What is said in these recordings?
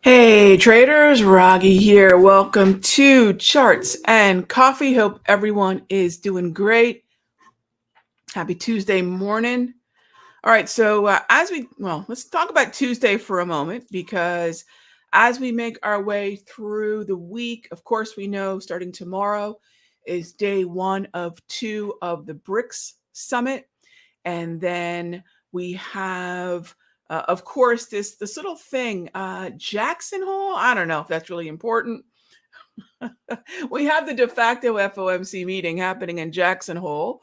Hey traders, Raghee here. Welcome to Charts and Coffee. Hope everyone is doing great. Happy Tuesday morning. All right, so let's talk about Tuesday for a moment because as we make our way through the week, of course, we know starting tomorrow is day 1 of 2 of the BRICS summit. And then we have, of course, this little thing, Jackson Hole. I don't know if that's really important. We have the de facto FOMC meeting happening in Jackson Hole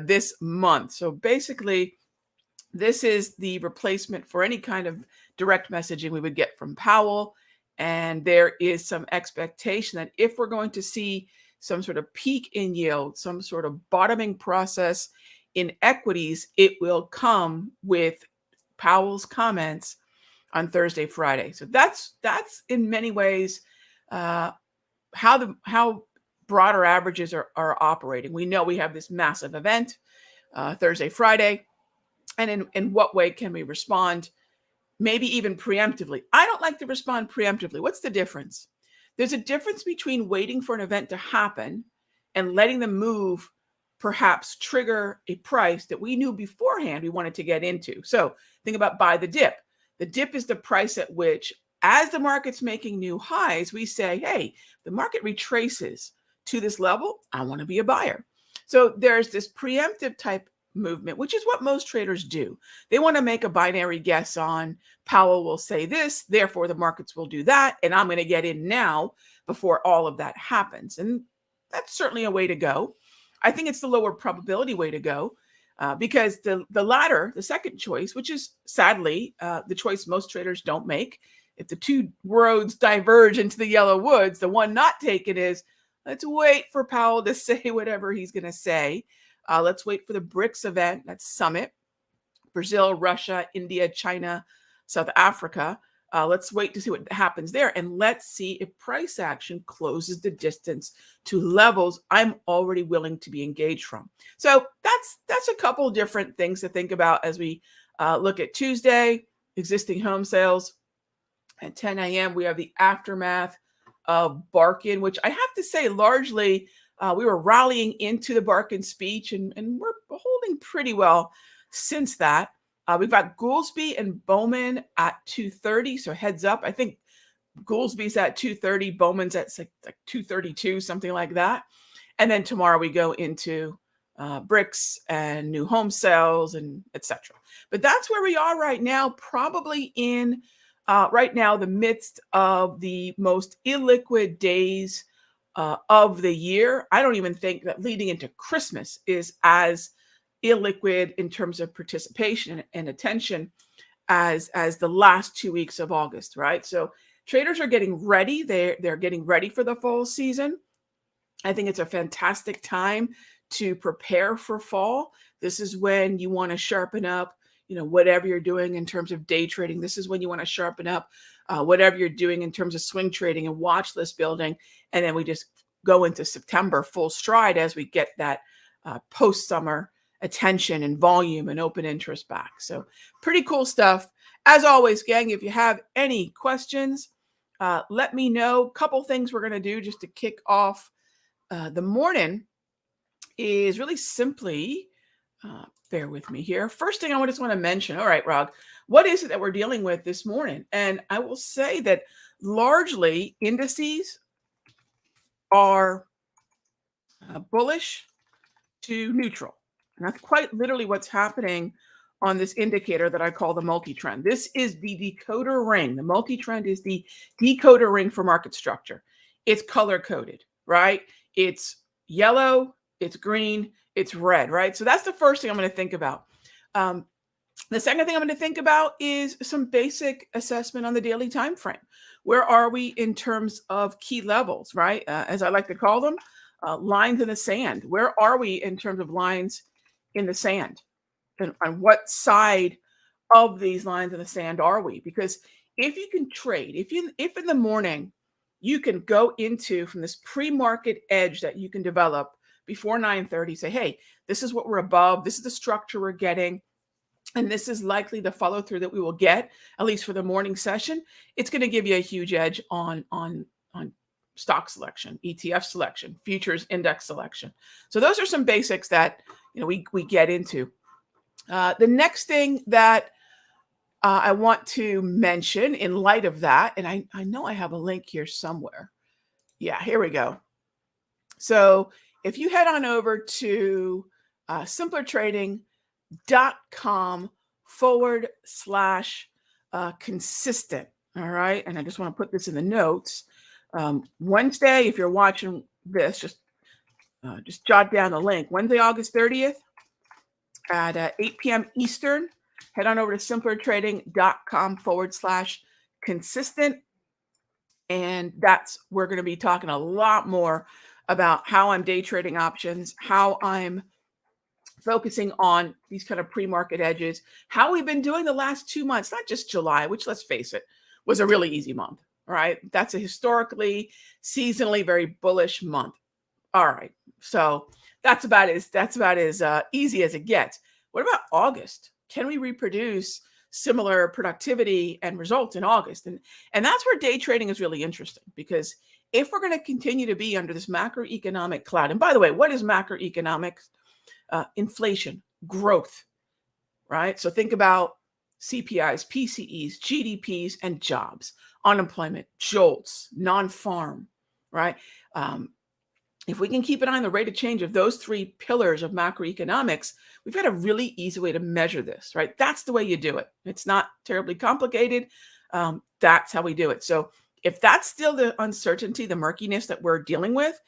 this month. So basically, this is the replacement for any kind of direct messaging we would get from Powell. And there is some expectation that if we're going to see some sort of peak in yield, some sort of bottoming process in equities, it will come with Powell's comments on Thursday, Friday. So that's in many ways how broader averages are operating. We know we have this massive event Thursday, Friday, and in what way can we respond? Maybe even preemptively. I don't like to respond preemptively. What's the difference? There's a difference between waiting for an event to happen and letting the move perhaps trigger a price that we knew beforehand we wanted to get into. So think about buy the dip. The dip is the price at which, as the market's making new highs, we say, hey, the market retraces to this level. I want to be a buyer. So there's this preemptive type movement, which is what most traders do. They want to make a binary guess on Powell will say this, therefore the markets will do that, and I'm going to get in now before all of that happens. And that's certainly a way to go. I think it's the lower probability way to go because the latter, the second choice, which is sadly the choice most traders don't make. If the two roads diverge into the yellow woods, the one not taken is let's wait for Powell to say whatever he's going to say. Let's wait for the BRICS event, that summit, Brazil, Russia, India, China, South Africa. Let's wait to see what happens there. And let's see if price action closes the distance to levels I'm already willing to be engaged from. So that's a couple different things to think about as we look at Tuesday, existing home sales. At 10 a.m., we have the aftermath of Barkin, which I have to say largely we were rallying into the Barkin speech, and we're holding pretty well since that. We've got Goolsby and Bowman at 2:30, so heads up. I think Goolsby's at 2:30, Bowman's at like 2:32, something like that. And then tomorrow we go into bricks and new home sales and etc. But that's where we are right now, probably in right now the midst of the most illiquid days of the year. I don't even think that leading into Christmas is as illiquid in terms of participation and attention as the last 2 weeks of August, right? So traders are getting ready. They're getting ready for the fall season. I think it's a fantastic time to prepare for fall. This is when you want to sharpen up, whatever you're doing in terms of day trading. This is when you want to sharpen up whatever you're doing in terms of swing trading and watch list building. And then we just go into September full stride as we get that post-summer attention and volume and open interest back. So pretty cool stuff. As always, gang, if you have any questions, let me know. Couple things we're going to do just to kick off the morning is really simply, bear with me here. First thing I just want to mention, all right, Rog, what is it that we're dealing with this morning? And I will say that largely indices are bullish to neutral. And that's quite literally what's happening on this indicator that I call the multi-trend. This is the decoder ring. The multi-trend is the decoder ring for market structure. It's color-coded, right? It's yellow, it's green, it's red, right? So that's the first thing I'm going to think about. The second thing I'm going to think about is some basic assessment on the daily time frame. Where are we in terms of key levels, right? As I like to call them, lines in the sand. Where are we in terms of lines in the sand? And on what side of these lines in the sand are we? Because if you can trade, if in the morning you can go into from this pre-market edge that you can develop before 9:30, say, hey, this is what we're above. This is the structure we're getting. and this is likely the follow through that we will get, at least for the morning session, it's going to give you a huge edge on stock selection, ETF selection, futures index selection. So those are some basics that we get into. The next thing that I want to mention in light of that, and I know I have a link here somewhere. Yeah, here we go. So if you head on over to simplertrading.com/consistent. All right. And I just want to put this in the notes. Wednesday, if you're watching this, just jot down the link. Wednesday, August 30th at 8 p.m. Eastern, head on over to simplertrading.com/consistent. And we're going to be talking a lot more about how I'm day trading options, how I'm focusing on these kind of pre-market edges, how we've been doing the last 2 months, not just July, which, let's face it, was a really easy month, right? That's a historically, seasonally very bullish month. All right. So that's about as easy as it gets. What about August? Can we reproduce similar productivity and results in August? And that's where day trading is really interesting, because if we're going to continue to be under this macroeconomic cloud, and by the way, what is macroeconomics? Inflation, growth, right? So think about CPIs, PCEs, GDPs, and jobs, unemployment, JOLTS, non-farm, right? If we can keep an eye on the rate of change of those three pillars of macroeconomics, we've got a really easy way to measure this, right? That's the way you do it. It's not terribly complicated. That's how we do it. So if that's still the uncertainty, the murkiness that we're dealing with,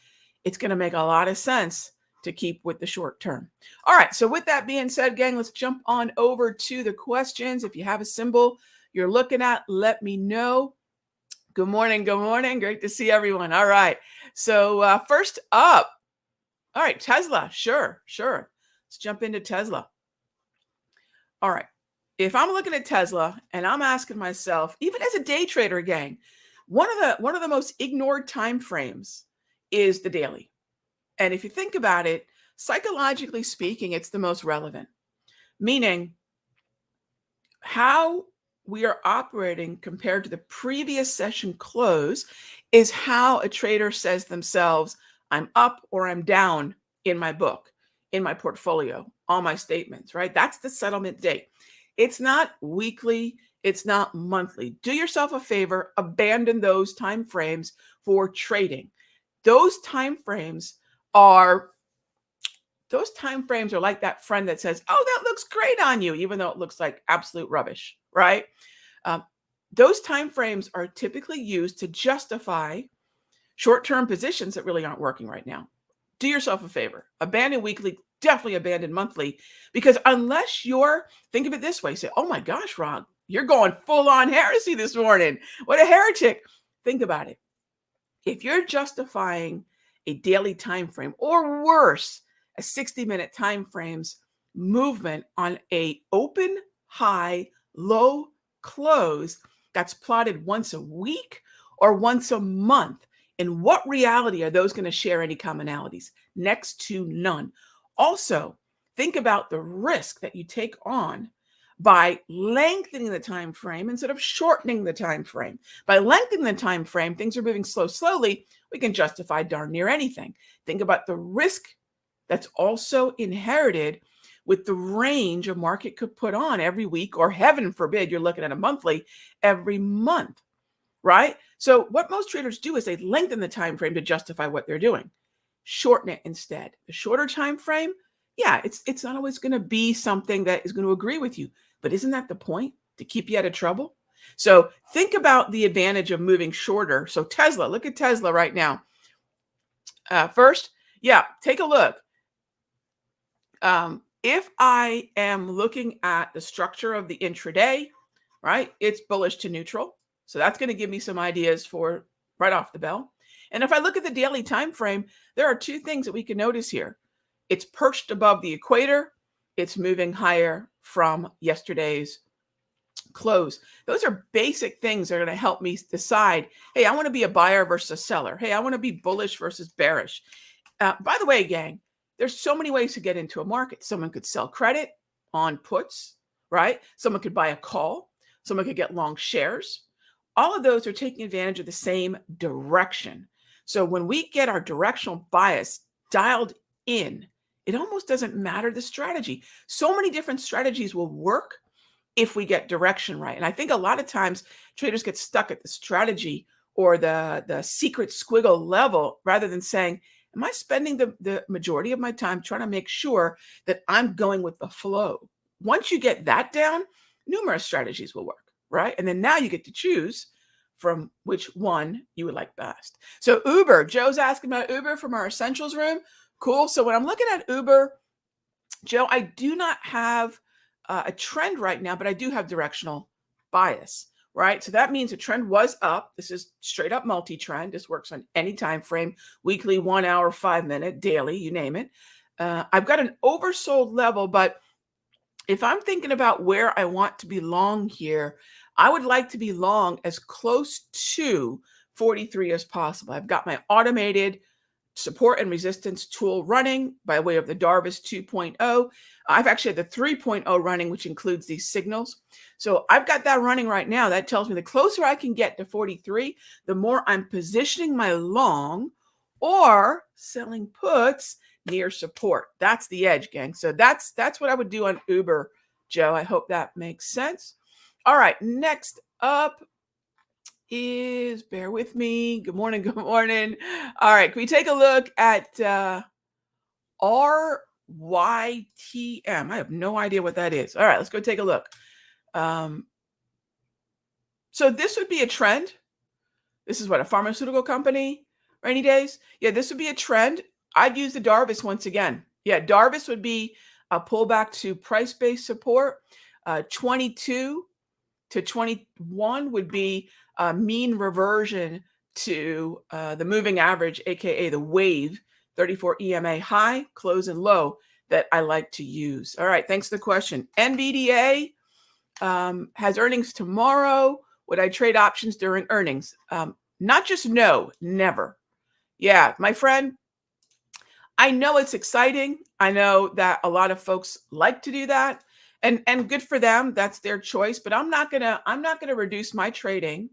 it's going to make a lot of sense to keep with the short term. All right. So with that being said, gang, let's jump on over to the questions. If you have a symbol you're looking at, let me know. Good morning. Good morning. Great to see everyone. All right. So first up, all right, Tesla. Sure. Let's jump into Tesla. All right. If I'm looking at Tesla and I'm asking myself, even as a day trader, gang, one of the most ignored time frames is the daily. And if you think about it, psychologically speaking, it's the most relevant, meaning how we are operating compared to the previous session close is how a trader says themselves, I'm up or I'm down in my book, in my portfolio, all my statements, right? That's the settlement date. It's not weekly. It's not monthly. Do yourself a favor, abandon those time frames for trading. Those time frames are like that friend that says, oh, that looks great on you, even though it looks like absolute rubbish, right? Those time frames are typically used to justify short-term positions that really aren't working right now. Do yourself a favor. Abandon weekly, definitely abandon monthly, because unless think of it this way, say, oh my gosh, Ron, you're going full on heresy this morning. What a heretic. Think about it. If you're justifying a daily time frame, or worse, a 60-minute time frames movement on a open, high, low close that's plotted once a week or once a month, in what reality are those going to share any commonalities? Next to none. Also, think about the risk that you take on by lengthening the time frame instead of shortening the time frame. By lengthening the time frame, things are moving slowly. We can justify darn near anything. Think about the risk that's also inherited with the range a market could put on every week, or heaven forbid, you're looking at a monthly, every month, right? So what most traders do is they lengthen the time frame to justify what they're doing. Shorten it instead. The shorter time frame, yeah, it's not always going to be something that is going to agree with you, but isn't that the point? To keep you out of trouble? So think about the advantage of moving shorter. So Tesla, look at Tesla right now. First, yeah, take a look. If I am looking at the structure of the intraday, right, it's bullish to neutral. So that's going to give me some ideas for right off the bell. And if I look at the daily time frame, there are two things that we can notice here. It's perched above the equator. It's moving higher from yesterday's close. Those are basic things that are going to help me decide, hey, I want to be a buyer versus a seller. Hey, I want to be bullish versus bearish. By the way, gang, there's so many ways to get into a market. Someone could sell credit on puts right? Someone could buy a call. Someone could get long shares. All of those are taking advantage of the same direction. So when we get our directional bias dialed in, it almost doesn't matter the strategy. So many different strategies will work if we get direction right. And I think a lot of times traders get stuck at the strategy or the secret squiggle level rather than saying, am I spending the majority of my time trying to make sure that I'm going with the flow? Once you get that down, numerous strategies will work, right? And then now you get to choose from which one you would like best. So Uber, Joe's asking about Uber from our essentials room. Cool. So when I'm looking at Uber, Joe, I do not have a trend right now, but I do have directional bias, right? So that means the trend was up. This is straight up multi-trend. This works on any time frame, weekly, 1 hour, 5 minute, daily, you name it. I've got an oversold level, but if I'm thinking about where I want to be long here, I would like to be long as close to 43 as possible. I've got my automated support and resistance tool running by way of the Darvis 2.0. I've actually had the 3.0 running, which includes these signals. So I've got that running right now. That tells me the closer I can get to 43, the more I'm positioning my long or selling puts near support. That's the edge, gang. So that's what I would do on Uber, Joe. I hope that makes sense. All right, next up is, bear with me. Good morning. Good morning. All right. Can we take a look at RYTM? I have no idea what that is. All right. Let's go take a look. So this would be a trend. This is what, a pharmaceutical company, rainy days? Yeah, this would be a trend. I'd use the Darvis once again. Yeah, Darvis would be a pullback to price-based support. 22 to 21 would be a mean reversion to the moving average, aka the wave, 34 EMA high, close and low that I like to use. All right, thanks for the question. NVDA has earnings tomorrow. Would I trade options during earnings? Not just no, never. Yeah, my friend, I know it's exciting. I know that a lot of folks like to do that. And good for them. That's their choice. But I'm not gonna reduce my trading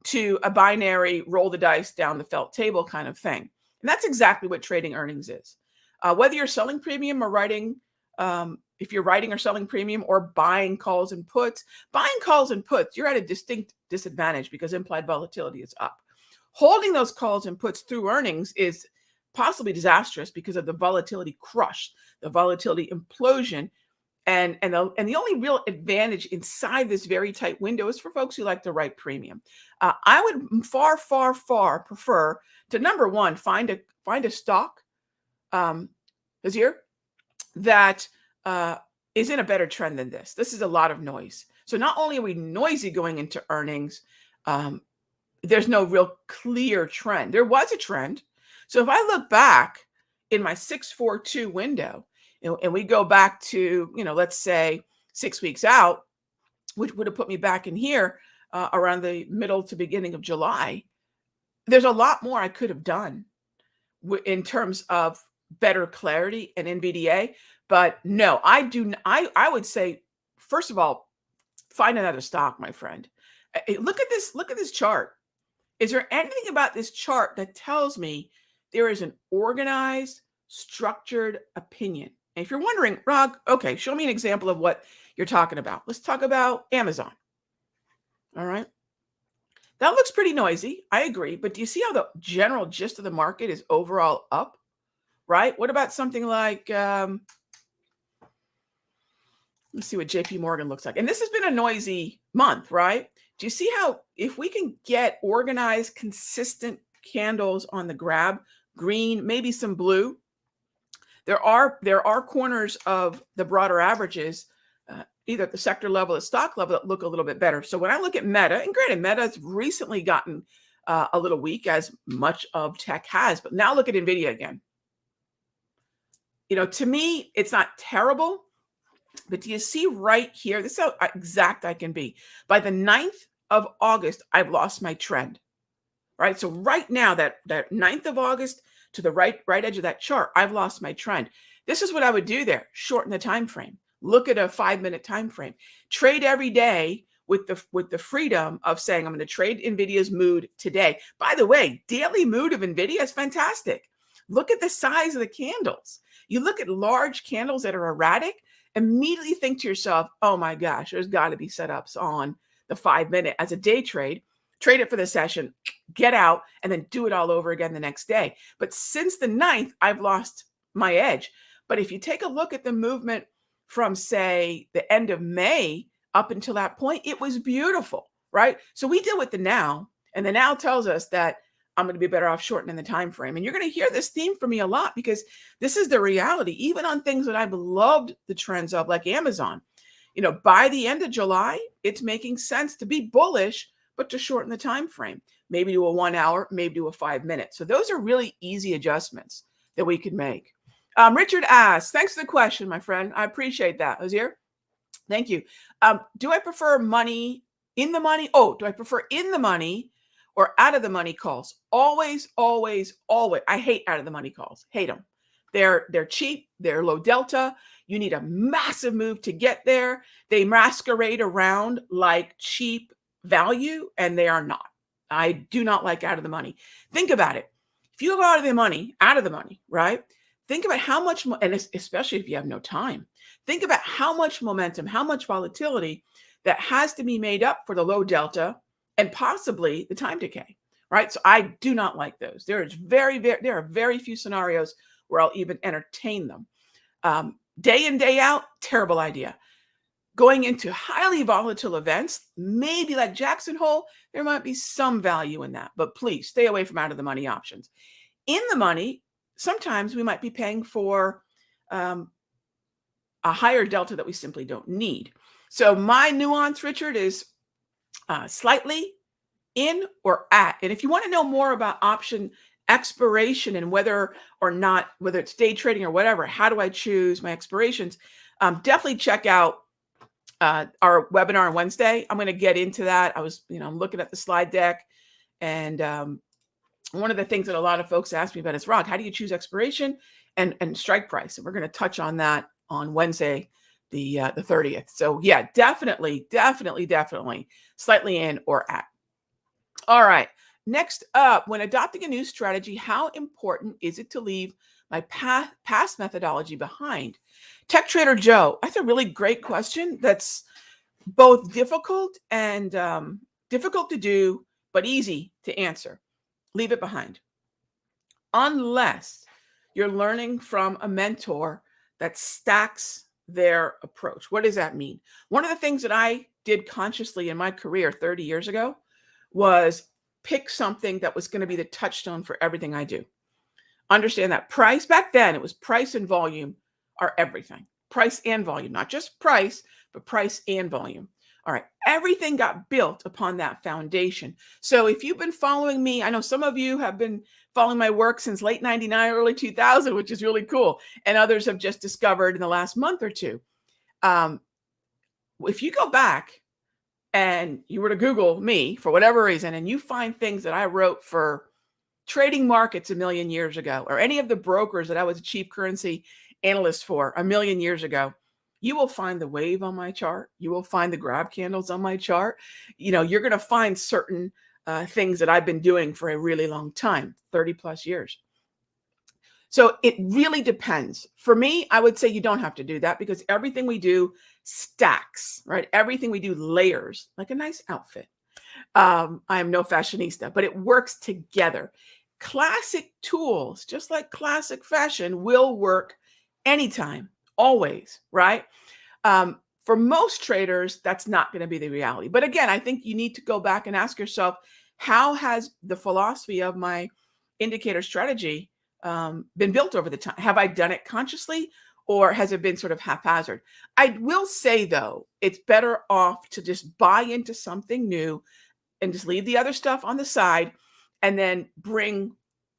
to a binary roll the dice down the felt table kind of thing. And that's exactly what trading earnings is. Whether you're selling premium or writing, if you're writing or selling premium or buying calls and puts, you're at a distinct disadvantage because implied volatility is up. Holding those calls and puts through earnings is possibly disastrous because of the volatility crush, the volatility implosion. And the only real advantage inside this very tight window is for folks who like to write premium. I would far prefer to, number one, find a stock this year that is in a better trend than this. This is a lot of noise. So not only are we noisy going into earnings, there's no real clear trend. There was a trend. So if I look back in my 642 window, and we go back to, let's say 6 weeks out, which would have put me back in here around the middle to beginning of July, there's a lot more I could have done in terms of better clarity and NVDA. But no, I would say, first of all, find another stock, my friend. Look at this chart. Is there anything about this chart that tells me there is an organized, structured opinion? And if you're wondering, Rog, okay, show me an example of what you're talking about. Let's talk about Amazon. All right. That looks pretty noisy. I agree. But do you see how the general gist of the market is overall up? Right? What about something like, let's see what JP Morgan looks like. And this has been a noisy month, right? Do you see how if we can get organized, consistent candles on the grab, green, maybe some blue, there are corners of the broader averages, either at the sector level or stock level, that look a little bit better. So when I look at Meta, and granted, Meta has recently gotten a little weak, as much of tech has, but now look at NVIDIA again. To me, it's not terrible, but do you see right here? This is how exact I can be. By the 9th of August, I've lost my trend, right? So right now, that 9th of August to the right edge of that chart, I've lost my trend. This is what I would do there. Shorten the time frame. Look at a 5-minute time frame. Trade every day with the freedom of saying, I'm going to trade NVIDIA's mood today. By the way, daily mood of NVIDIA is fantastic. Look at the size of the candles. You look at large candles that are erratic, immediately think to yourself, oh my gosh, there's got to be setups on the 5-minute as a day trade. Trade it for the session, get out, and then do it all over again the next day. But since the 9th, I've lost my edge. But if you take a look at the movement from, say, the end of May up until that point, it was beautiful, right? So we deal with the now, and the now tells us that I'm going to be better off shortening the time frame. And you're going to hear this theme from me a lot because this is the reality, even on things that I've loved the trends of, like Amazon. By the end of July, it's making sense to be bullish, but to shorten the time frame, maybe to a 1 hour, maybe to a 5-minute. So those are really easy adjustments that we can make. Richard asks, thanks for the question, my friend. I appreciate that. Ozier, thank you. Do I prefer money in the money? Do I prefer in the money or out of the money calls? Always, always, always. I hate out of the money calls. Hate them. They're cheap. They're low delta. You need a massive move to get there. They masquerade around like cheap value, and they are not. I do not like out of the money. Think about it. If you go out of the money, right? Think about how much, and especially if you have no time, think about how much momentum, how much volatility that has to be made up for the low delta and possibly the time decay, right? So I do not like those. There are very few scenarios where I'll even entertain them. Day in, day out, terrible idea. Going into highly volatile events, maybe like Jackson Hole, there might be some value in that, but please stay away from out of the money options. In the money, sometimes we might be paying for a higher delta that we simply don't need. So my nuance, Richard, is slightly in or at. And if you want to know more about option expiration and whether it's day trading or whatever, how do I choose my expirations? Definitely check out our webinar on Wednesday. I'm going to get into that. I'm looking at the slide deck, and one of the things that a lot of folks ask me about is, Rog, how do you choose expiration and strike price? And we're going to touch on that on Wednesday, the 30th. So yeah, definitely slightly in or at. All right. Next up, when adopting a new strategy, how important is it to leave my past methodology behind? Tech Trader Joe, that's a really great question. That's both difficult and difficult to do, but easy to answer. Leave it behind. Unless you're learning from a mentor that stacks their approach. What does that mean? One of the things that I did consciously in my career 30 years ago was pick something that was going to be the touchstone for everything I do. Understand that price, back then, it was price and volume are everything. Price and volume, not just price, but price and volume. All right. Everything got built upon that foundation. So if you've been following me, I know some of you have been following my work since late 99, early 2000, which is really cool. And others have just discovered in the last month or two. If you go back and you were to Google me for whatever reason, and you find things that I wrote for trading markets a million years ago, or any of the brokers that I was a chief currency analyst for a million years ago, you will find the wave on my chart. You will find the grab candles on my chart. You're going to find certain things that I've been doing for a really long time, 30 plus years. So it really depends. For me, I would say you don't have to do that because everything we do stacks, right? Everything we do layers like a nice outfit. I am no fashionista, but it works together. Classic tools, just like classic fashion, will work anytime, always, right? For most traders, that's not going to be the reality. But again, I think you need to go back and ask yourself, how has the philosophy of my indicator strategy been built over the time? Have I done it consciously, or has it been sort of haphazard? I will say, though, it's better off to just buy into something new and just leave the other stuff on the side and then bring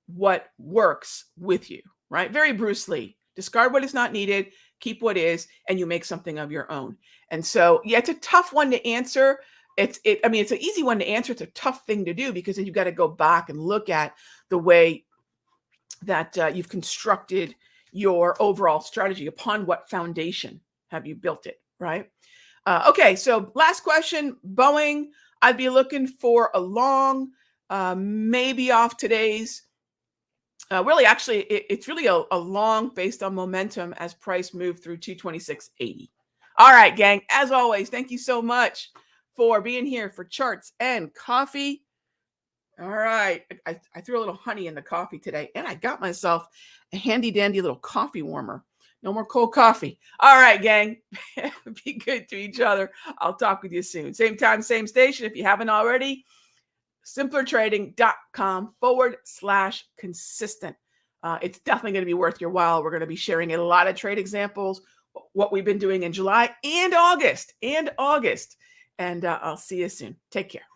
what works with you, right? Very Bruce Lee. Discard what is not needed, keep what is, and you make something of your own. And so, yeah, it's a tough one to answer. It's an easy one to answer. It's a tough thing to do because then you've got to go back and look at the way that you've constructed your overall strategy upon what foundation, have you built it, right? Okay, so last question, Boeing. I'd be looking for a long, maybe off today's. Really, actually, it's really a long based on momentum as price moved through 226.80. All right, gang. As always, thank you so much for being here for Charts and Coffee. All right. I threw a little honey in the coffee today, and I got myself a handy dandy little coffee warmer. No more cold coffee. All right, gang. Be good to each other. I'll talk with you soon. Same time, same station. If you haven't already, simplertrading.com/consistent. It's definitely going to be worth your while. We're going to be sharing a lot of trade examples, what we've been doing in July and August. And I'll see you soon. Take care.